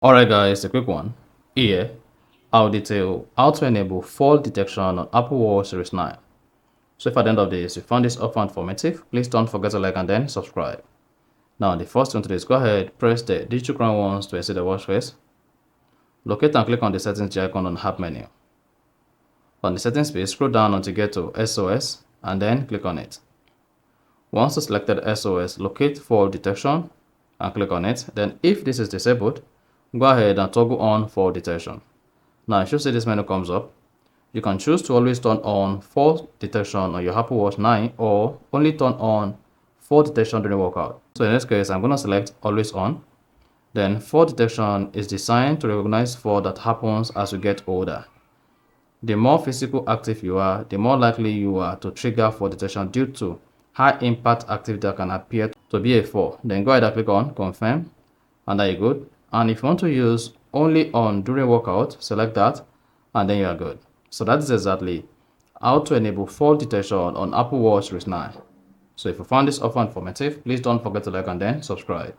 Alright guys, a quick one. Here, I'll detail how to enable fall detection on Apple Watch Series 9. So if at the end of this you found this offer informative, please don't forget to like and then subscribe. Now the first thing to do is go ahead, press the digital crown once to exit the watch face. Locate and click on the settings icon on the app menu. On the settings page, scroll down until you get to SOS and then click on it. Once you selected SOS, locate fall detection and click on it. Then if this is disabled, go ahead and toggle on fall detection. Now, if you see this menu comes up, you can choose to always turn on fall detection on your Apple Watch 9 or only turn on fall detection during workout. So in this case, I'm going to select always on. Then fall detection is designed to recognize fall that happens as you get older. The more physical active you are, the more likely you are to trigger fall detection due to high impact activity that can appear to be a fall. Then go ahead and click on confirm, and there you go. And if you want to use only on during workout, select that and then you are good. So that is exactly how to enable fall detection on Apple Watch Series 9. So if you found this offer informative, please don't forget to like and then subscribe.